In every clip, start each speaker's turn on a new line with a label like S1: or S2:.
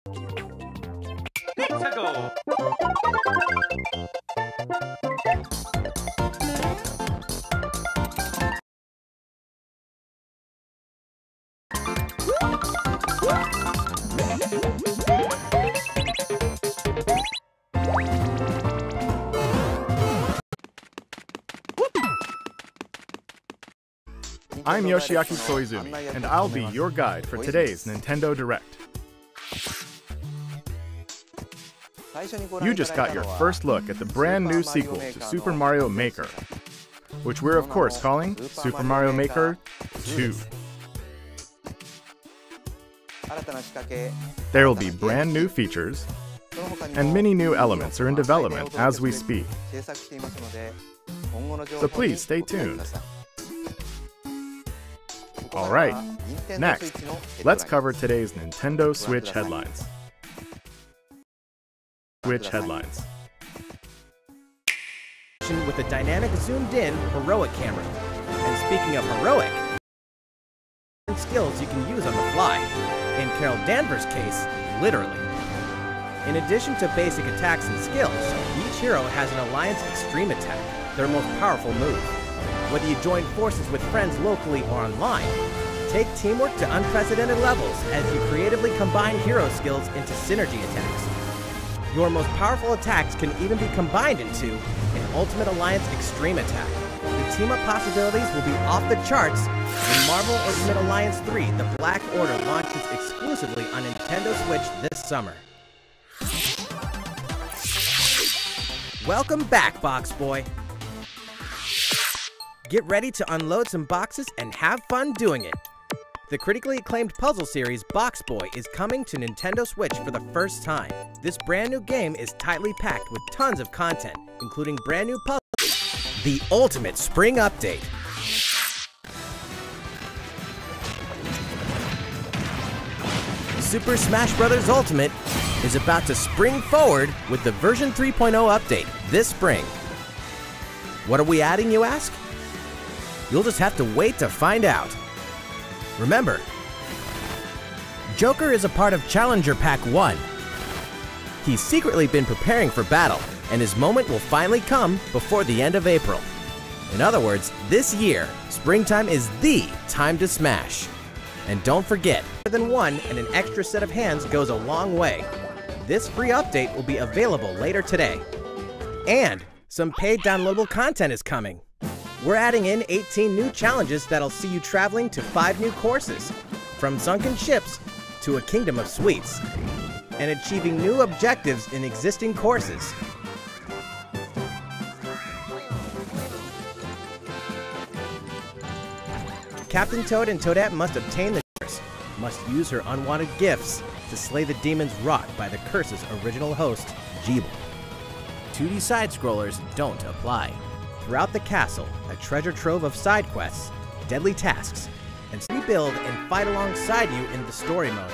S1: Let's go!
S2: I'm Yoshiaki Koizumi, and I'll be your guide for today's Nintendo Direct. You just got your first look at the brand new sequel to Super Mario Maker, which we're of course calling Super Mario Maker 2. There will be brand new features, and many new elements are in development as we speak. So please stay tuned. Alright, next, let's cover today's Nintendo Switch headlines. With
S3: a dynamic zoomed-in heroic camera. And speaking of heroic, skills you can use on the fly. In Carol Danvers' case, literally. In addition to basic attacks and skills, each hero has an Alliance Extreme attack, their most powerful move. Whether you join forces with friends locally or online, take teamwork to unprecedented levels as you creatively combine hero skills into synergy attacks. Your most powerful attacks can even be combined into an Ultimate Alliance Extreme attack. The team-up possibilities will be off the charts when Marvel Ultimate Alliance 3: The Black Order launches exclusively on Nintendo Switch this summer. Welcome back, Box Boy! Get ready to unload some boxes and have fun doing it! The critically acclaimed puzzle series Box Boy is coming to Nintendo Switch for the first time. This brand new game is tightly packed with tons of content, including brand new puzzles. The Ultimate Spring Update. Super Smash Bros. Ultimate is about to spring forward with the version 3.0 update this spring. What are we adding, you ask? You'll just have to wait to find out. Remember, Joker is a part of Challenger Pack 1. He's secretly been preparing for battle, and his moment will finally come before the end of April. In other words, this year, springtime is the time to smash. And don't forget, more than one and an extra set of hands goes a long way. This free update will be available later today. And some paid downloadable content is coming. We're adding in 18 new challenges that'll see you traveling to 5 new courses, from sunken ships to a kingdom of sweets, and achieving new objectives in existing courses. Captain Toad and Toadette must obtain the curse, must use her unwanted gifts to slay the demons wrought by the curse's original host, Jeeble. 2D side-scrollers don't apply. Throughout the castle, a treasure trove of side quests, deadly tasks, and rebuild and fight alongside you in the story mode.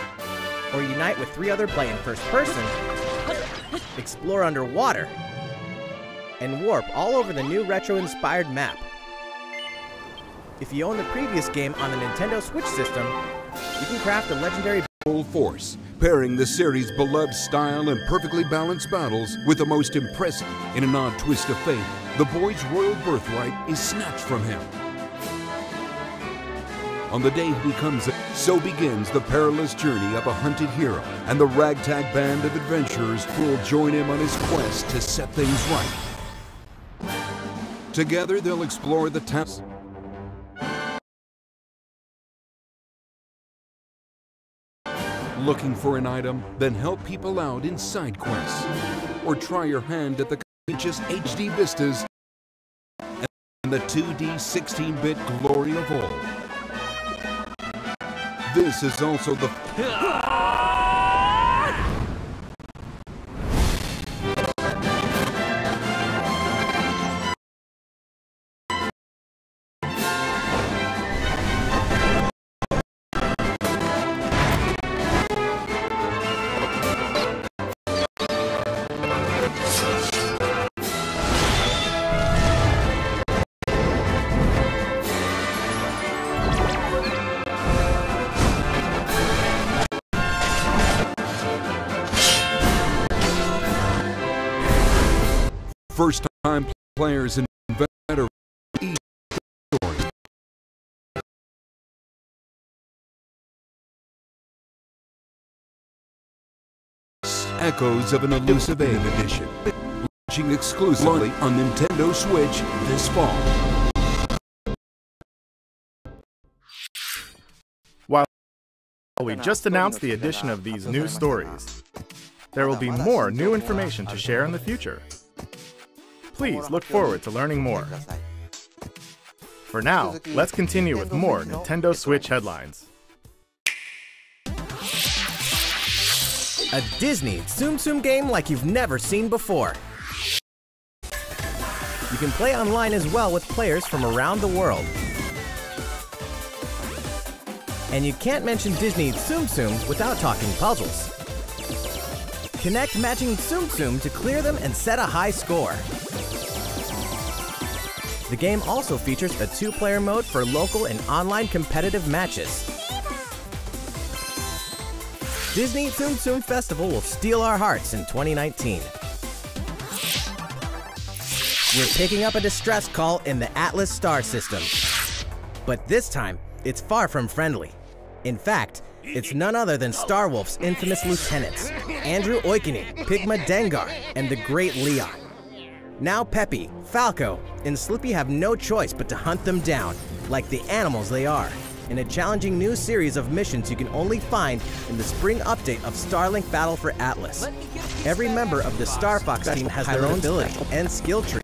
S3: Or unite with 3 other play in first person, explore underwater, and warp all over the new retro-inspired map. If you own the previous game on the Nintendo Switch system, you can craft a legendary
S4: full force, pairing the series' beloved style and perfectly balanced battles with the most impressive. In an odd twist of fate, the boy's royal birthright is snatched from him. On the day he becomes so begins the perilous journey of a hunted hero and the ragtag band of adventurers who will join him on his quest to set things right. Together they'll explore the tasks, looking for an item, then help people out in side quests, or try your hand at the contentious HD vistas and the 2D 16-bit glory of all. This is also the First-time players and veterans each story. Echoes of an elusive alien edition, launching exclusively on Nintendo Switch this fall.
S2: While we just announced the addition of these new stories, there will be more new information to share in the future. Please look forward to learning more. For now, let's continue with more Nintendo Switch headlines.
S3: A Disney Tsum Tsum game like you've never seen before. You can play online as well with players from around the world. And you can't mention Disney Tsum Tsum without talking puzzles. Connect matching Tsum Tsum to clear them and set a high score. The game also features a 2-player mode for local and online competitive matches. Disney Tsum Tsum Festival will steal our hearts in 2019. We're picking up a distress call in the Atlas star system. But this time, it's far from friendly. In fact, it's none other than Starwolf's infamous lieutenants, Andrew Oikinen, Pigma Dengar, and the Great Leon. Now Peppy, Falco, and Slippy have no choice but to hunt them down, like the animals they are, in a challenging new series of missions you can only find in the spring update of Starlink Battle for Atlas. Every member of the Star Fox team has their own ability and skill tree.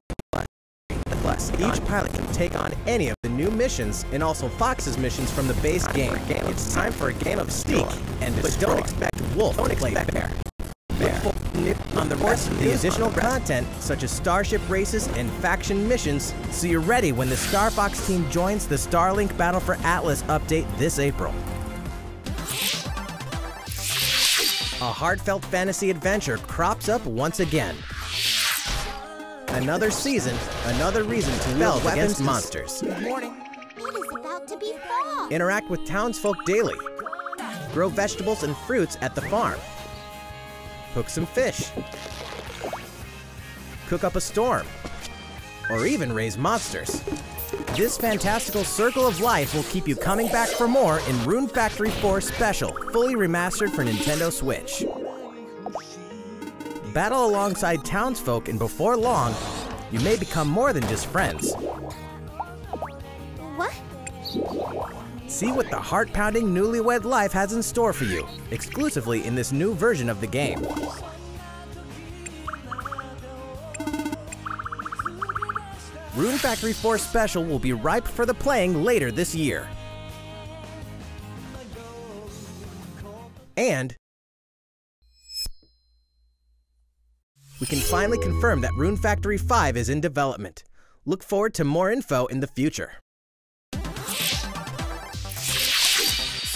S3: Plus, each pilot can take on any of the new missions and also Fox's missions from the base game. It's time for a game of sneak, but don't expect Wolf to play bear. On the rest of the additional content, such as starship races and faction missions, so you're ready when the Star Fox team joins the Starlink Battle for Atlas update this April. A heartfelt fantasy adventure crops up once again. Another season, another reason to rebel against monsters.
S1: Good morning. It is about to be fall.
S3: Interact with townsfolk daily. Grow vegetables and fruits at the farm. Hook some fish. Cook up a storm. Or even raise monsters. This fantastical circle of life will keep you coming back for more in Rune Factory 4 Special, fully remastered for Nintendo Switch. Battle alongside townsfolk, and before long, you may become more than just friends.
S1: What?
S3: See what the heart-pounding newlywed life has in store for you, exclusively in this new version of the game. Rune Factory 4 Special will be ripe for the playing later this year. And we can finally confirm that Rune Factory 5 is in development. Look forward to more info in the future.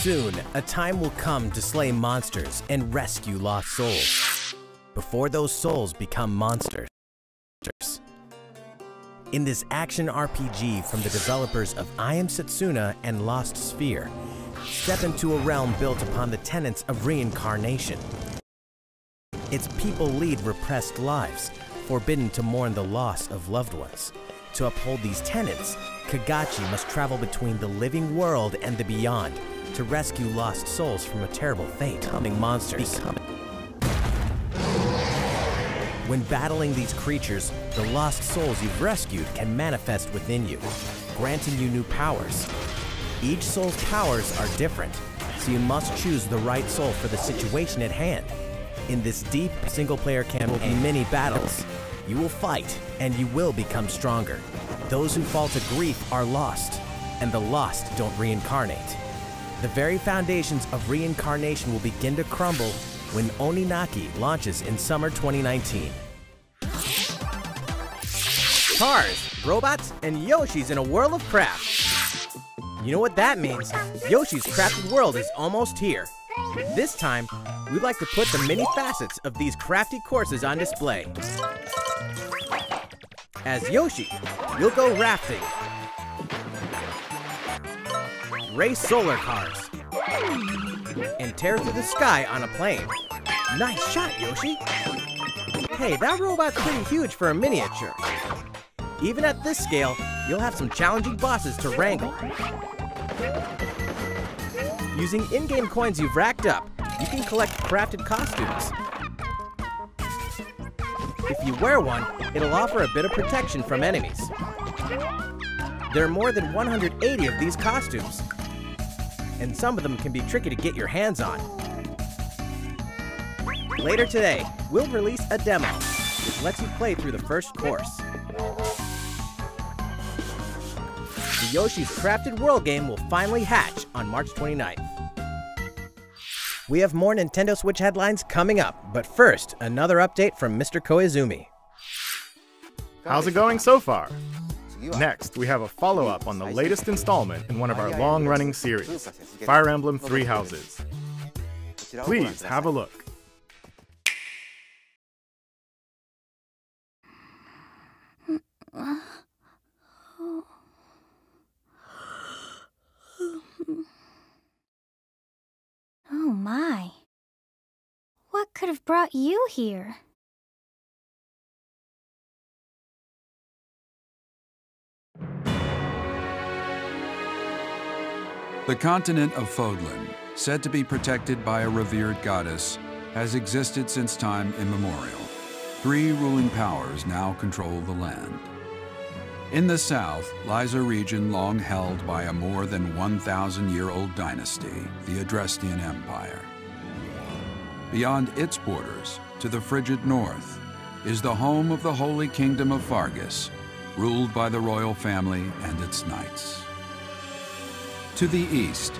S3: Soon, a time will come to slay monsters and rescue lost souls, before those souls become monsters. In this action RPG from the developers of I Am Setsuna and Lost Sphere, step into a realm built upon the tenets of reincarnation. Its people lead repressed lives, forbidden to mourn the loss of loved ones. To uphold these tenets, Kagachi must travel between the living world and the beyond to rescue lost souls from a terrible fate, becoming monsters. When battling these creatures, the lost souls you've rescued can manifest within you, granting you new powers. Each soul's powers are different, so you must choose the right soul for the situation at hand. In this deep single-player campaign, will be many battles. You will fight, and you will become stronger. Those who fall to grief are lost, and the lost don't reincarnate. The very foundations of reincarnation will begin to crumble when Oninaki launches in summer 2019. Cars, robots, and Yoshis in a world of craft. You know what that means? Yoshi's Crafted World is almost here. This time, we'd like to put the many facets of these crafty courses on display. As Yoshi, you'll go rafting, race solar cars, and tear through the sky on a plane. Nice shot, Yoshi! Hey, that robot's pretty huge for a miniature. Even at this scale, you'll have some challenging bosses to wrangle. Using in-game coins you've racked up, you can collect crafted costumes. If you wear one, it'll offer a bit of protection from enemies. There are more than 180 of these costumes, and some of them can be tricky to get your hands on. Later today, we'll release a demo, which lets you play through the first course. The Yoshi's Crafted World game will finally hatch on March 29th. We have more Nintendo Switch headlines coming up, but first, another update from Mr. Koizumi.
S2: How's it going so far? Next, we have a follow-up on the latest installment in one of our long-running series, Fire Emblem Three Houses. Please have a look.
S1: Oh my. What could have brought you here?
S4: The continent of Fodlan, said to be protected by a revered goddess, has existed since time immemorial. 3 ruling powers now control the land. In the south lies a region long held by a more than 1,000-year-old dynasty, the Adrestian Empire. Beyond its borders, to the frigid north, is the home of the Holy Kingdom of Fargus, ruled by the royal family and its knights. To the east,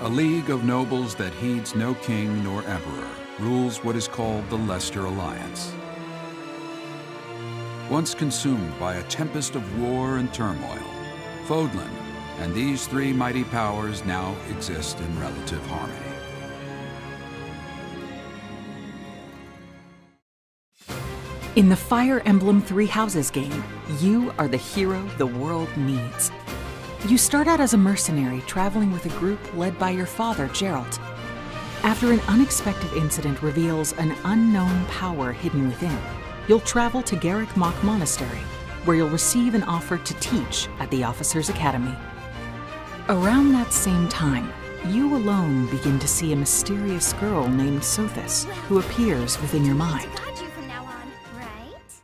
S4: a league of nobles that heeds no king nor emperor rules what is called the Leicester Alliance. Once consumed by a tempest of war and turmoil, Fodlan and these 3 mighty powers now exist in relative harmony.
S5: In the Fire Emblem Three Houses game, you are the hero the world needs. You start out as a mercenary traveling with a group led by your father, Geralt. After an unexpected incident reveals an unknown power hidden within, you'll travel to Garrick Mach Monastery, where you'll receive an offer to teach at the Officers' Academy. Around that same time, you alone begin to see a mysterious girl named Sothis, who appears within your mind.
S1: Got you from now on, right?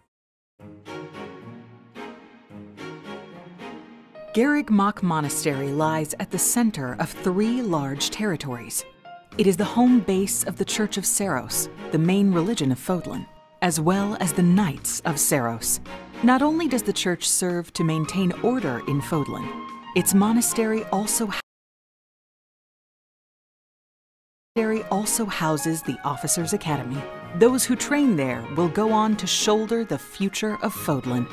S5: Garrick Mach Monastery lies at the center of 3 large territories. It is the home base of the Church of Seiros, the main religion of Fodlan, as well as the Knights of Seiros. Not only does the church serve to maintain order in Fodlan, its monastery also houses the Officers' Academy. Those who train there will go on to shoulder the future of Fodlan.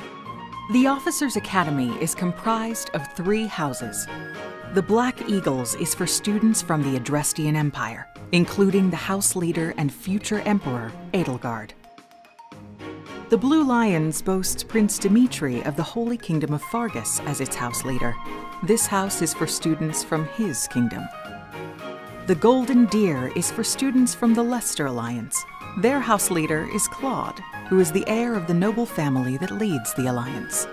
S5: The Officers' Academy is comprised of 3 houses. The Black Eagles is for students from the Adrestian Empire, including the House Leader and future Emperor, Edelgard. The Blue Lions boasts Prince Dimitri of the Holy Kingdom of Fargus as its House Leader. This house is for students from his kingdom. The Golden Deer is for students from the Leicester Alliance. Their House Leader is Claude, who is the heir of the noble family that leads the Alliance.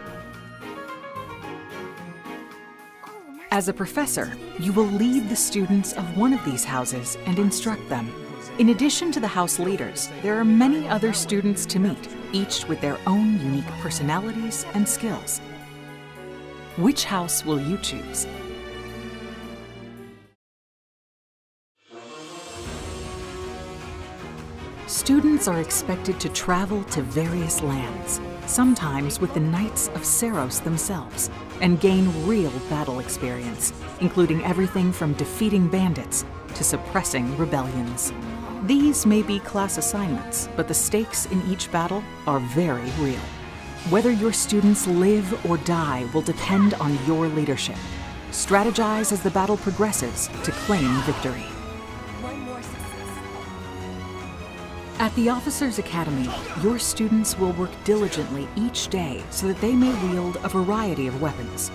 S5: As a professor, you will lead the students of one of these houses and instruct them. In addition to the house leaders, there are many other students to meet, each with their own unique personalities and skills. Which house will you choose? Students are expected to travel to various lands, sometimes with the Knights of Seiros themselves, and gain real battle experience, including everything from defeating bandits to suppressing rebellions. These may be class assignments, but the stakes in each battle are very real. Whether your students live or die will depend on your leadership. Strategize as the battle progresses to claim victory.
S1: One more success.
S5: At the Officers' Academy, your students will work diligently each day so that they may wield a variety of weapons.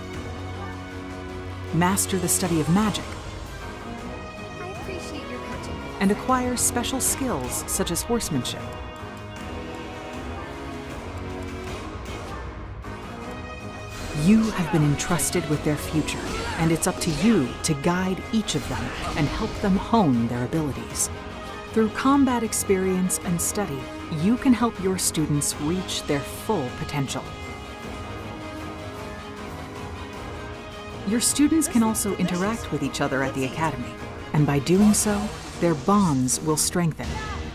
S5: Master the study of magic,
S1: I appreciate your coaching.
S5: and acquire special skills such as horsemanship. You have been entrusted with their future, and it's up to you to guide each of them and help them hone their abilities. Through combat experience and study, you can help your students reach their full potential. Your students can also interact with each other at the Academy, and by doing so, their bonds will strengthen,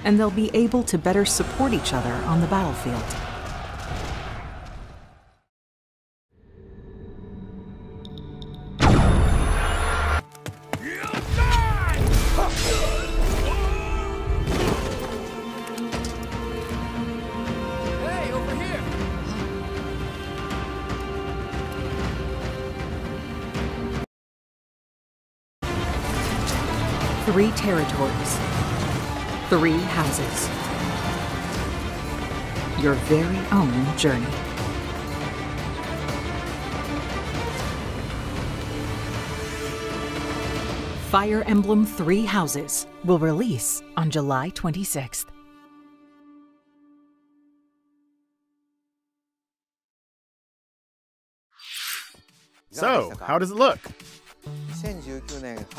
S5: and they'll be able to better support each other on the battlefield.
S3: Hey, over here!
S5: 3 territories, 3 houses. Your very own journey. Fire Emblem 3 Houses will release on July 26th.
S2: So, how does it look?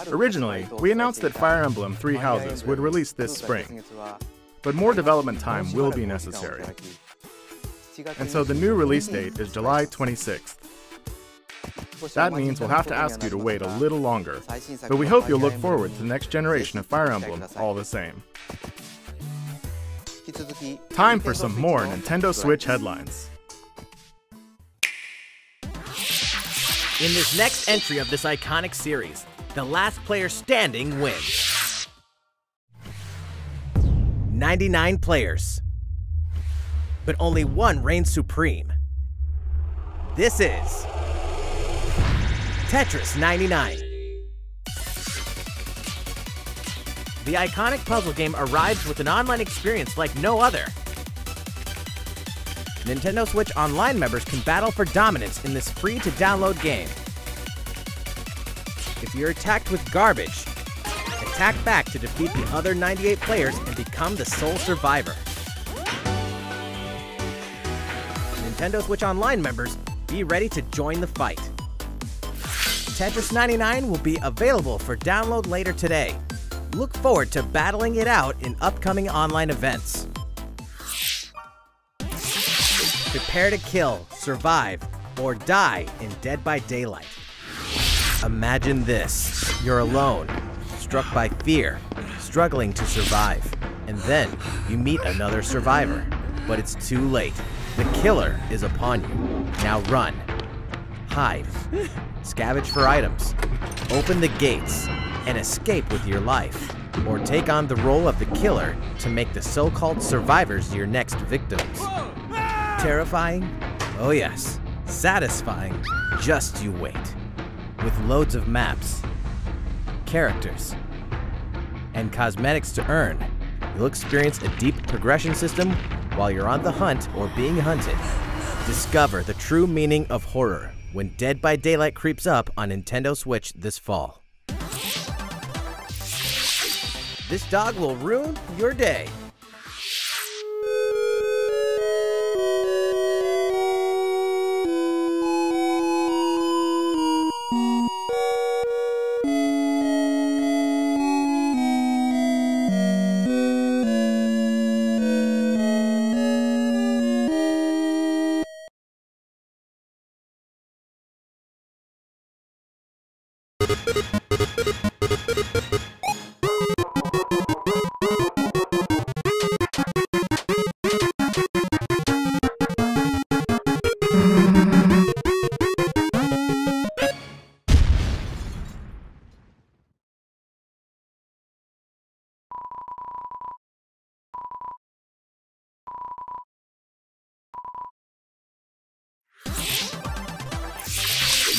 S2: Originally, we announced that Fire Emblem 3 Houses would release this spring, but more development time will be necessary. And so the new release date is July 26th. That means we'll have to ask you to wait a little longer, but we hope you'll look forward to the next generation of Fire Emblem all the same. Time for some more Nintendo Switch headlines.
S3: In this next entry of this iconic series, the last player standing wins. 99 players, but only one reigns supreme. This is Tetris 99. The iconic puzzle game arrives with an online experience like no other. Nintendo Switch Online members can battle for dominance in this free-to-download game. If you're attacked with garbage, attack back to defeat the other 98 players and become the sole survivor. Nintendo Switch Online members, be ready to join the fight. Tetris 99 will be available for download later today. Look forward to battling it out in upcoming online events. Prepare to kill, survive, or die in Dead by Daylight. Imagine this. You're alone, struck by fear, struggling to survive. And then you meet another survivor. But it's too late. The killer is upon you. Now run. Hide. Scavenge for items. Open the gates and escape with your life. Or take on the role of the killer to make the so-called survivors your next victims. Terrifying? Oh yes. Satisfying? Just you wait. With loads of maps, characters, and cosmetics to earn, you'll experience a deep progression system while you're on the hunt or being hunted. Discover the true meaning of horror when Dead by Daylight creeps up on Nintendo Switch this fall. This dog will ruin your day.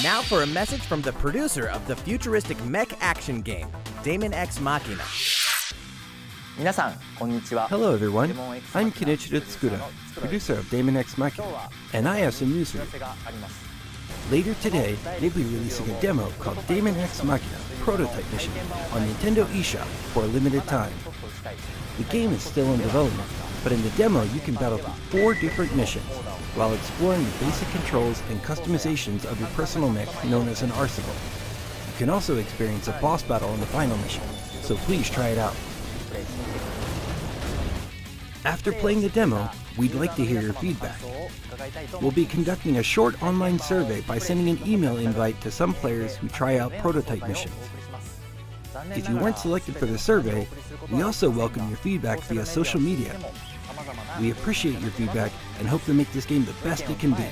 S3: Now for a message from the producer of the futuristic mech action game, Daemon X Machina.
S6: Hello everyone, I'm Kenichiro Tsukura, producer of Daemon X Machina, and I have some news for you. Later today, they'll be releasing a demo called Daemon X Machina Prototype Mission on Nintendo eShop for a limited time. The game is still in development, but in the demo you can battle through 4 different missions, while exploring the basic controls and customizations of your personal mech known as an arsenal. You can also experience a boss battle in the final mission, so please try it out. After playing the demo, we'd like to hear your feedback. We'll be conducting a short online survey by sending an email invite to some players who try out prototype missions. If you weren't selected for the survey, we also welcome your feedback via social media. We appreciate your feedback and hope to make this game the best it can be.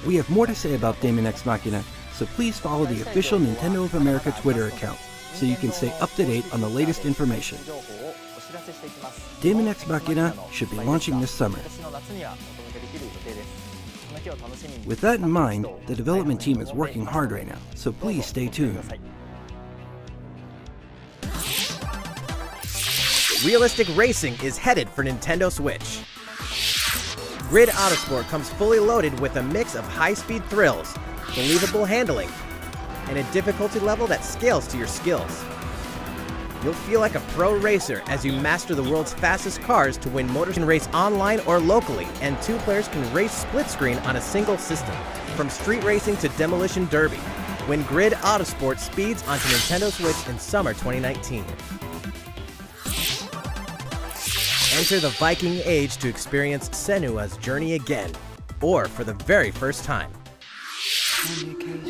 S6: We have more to say about Daemon X Machina, so please follow the official Nintendo of America Twitter account so you can stay up to date on the latest information. Daemon X Machina should be launching this summer. With that in mind, the development team is working hard right now, so please stay tuned.
S3: Realistic racing is headed for Nintendo Switch. Grid Autosport comes fully loaded with a mix of high-speed thrills, believable handling, and a difficulty level that scales to your skills. You'll feel like a pro racer as you master the world's fastest cars to win motors and race online or locally, and 2 players can race split screen on a single system. From street racing to demolition derby, when Grid Autosport speeds onto Nintendo Switch in summer 2019. Enter the Viking Age to experience Senua's journey again, or for the very first time.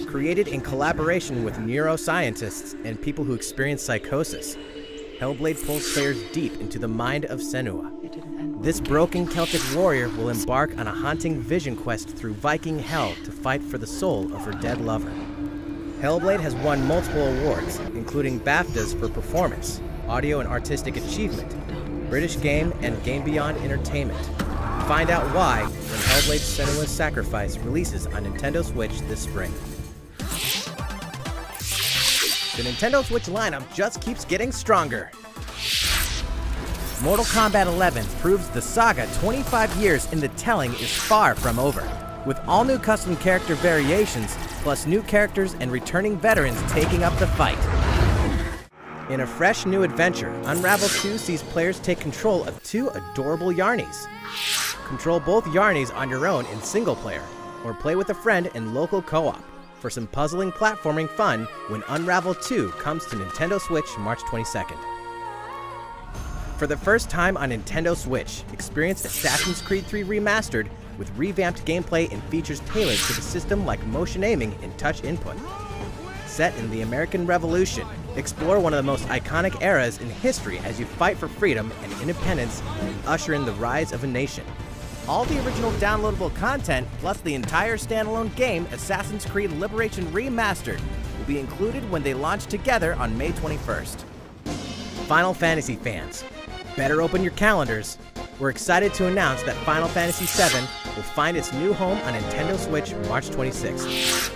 S3: Created in collaboration with neuroscientists and people who experience psychosis, Hellblade pulls players deep into the mind of Senua. This broken Celtic warrior will embark on a haunting vision quest through Viking hell to fight for the soul of her dead lover. Hellblade has won multiple awards, including BAFTAs for performance, audio and artistic achievement, British Game and Game Beyond Entertainment. Find out why when Hellblade Senua's Sacrifice releases on Nintendo Switch this spring. The Nintendo Switch lineup just keeps getting stronger. Mortal Kombat 11 proves the saga 25 years in the telling is far from over, with all new custom character variations, plus new characters and returning veterans taking up the fight. In a fresh new adventure, Unravel 2 sees players take control of 2 adorable Yarnies. Control both Yarnies on your own in single player, or play with a friend in local co-op for some puzzling platforming fun when Unravel 2 comes to Nintendo Switch March 22nd. For the first time on Nintendo Switch, experience Assassin's Creed 3 Remastered with revamped gameplay and features tailored to the system like motion aiming and touch input. Set in the American Revolution, explore one of the most iconic eras in history as you fight for freedom and independence and usher in the rise of a nation. All the original downloadable content, plus the entire standalone game, Assassin's Creed Liberation Remastered, will be included when they launch together on May 21st. Final Fantasy fans, better open your calendars. We're excited to announce that Final Fantasy VII will find its new home on Nintendo Switch March 26th.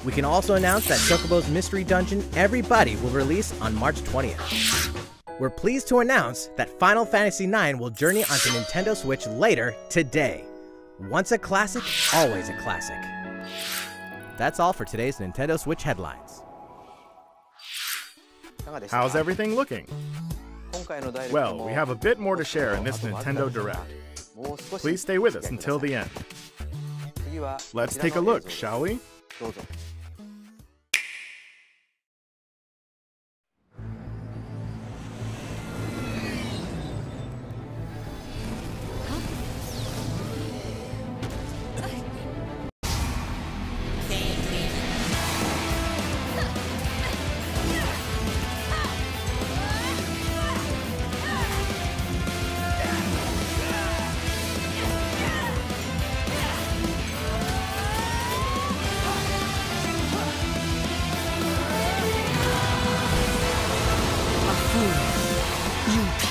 S3: We can also announce that Chocobo's Mystery Dungeon Everybody will release on March 20th. We're pleased to announce that Final Fantasy IX will journey onto Nintendo Switch later today. Once a classic, always a classic. That's all for today's Nintendo Switch headlines.
S2: How's everything looking? Well, we have a bit more to share in this Nintendo Direct. Please stay with us until the end. Let's take a look, shall we?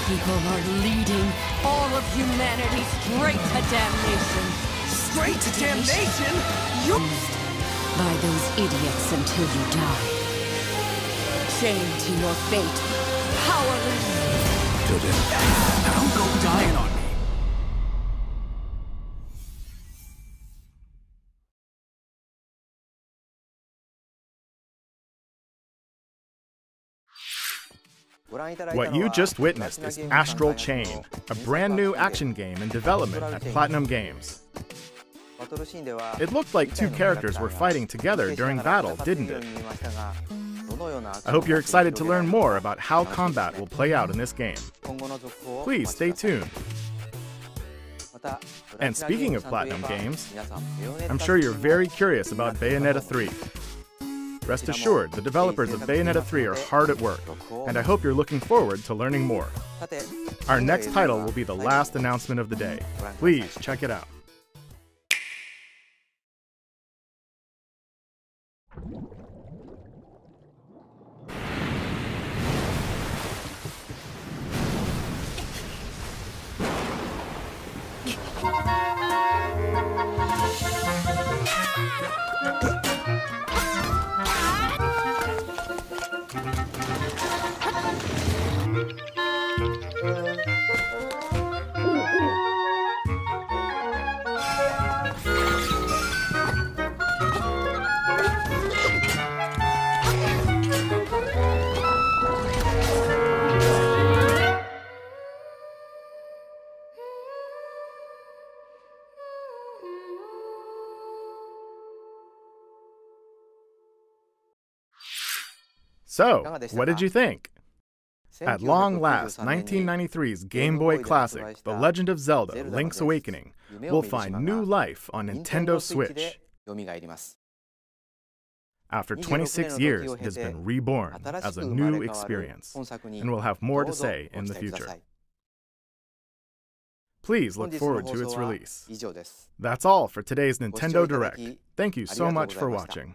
S7: People are leading all of humanity straight to damnation.
S8: Straight to damnation? You...
S7: By those idiots until you die. Chained to your fate. Powerless.
S8: To them. Don't go dying on me.
S2: What you just witnessed is Astral Chain, a brand new action game in development at Platinum Games. It looked like two characters were fighting together during battle, didn't it? I hope you're excited to learn more about how combat will play out in this game. Please stay tuned. And speaking of Platinum Games, I'm sure you're very curious about Bayonetta 3. Rest assured, the developers of Bayonetta 3 are hard at work, and I hope you're looking forward to learning more. Our next title will be the last announcement of the day. Please check it out. So, what did you think? At long last, 1993's Game Boy classic, The Legend of Zelda: Link's Awakening, will find new life on Nintendo Switch. After 26 years, it has been reborn as a new experience, and will have more to say in the future. Please look forward to its release. That's all for today's Nintendo Direct. Thank you so much for watching.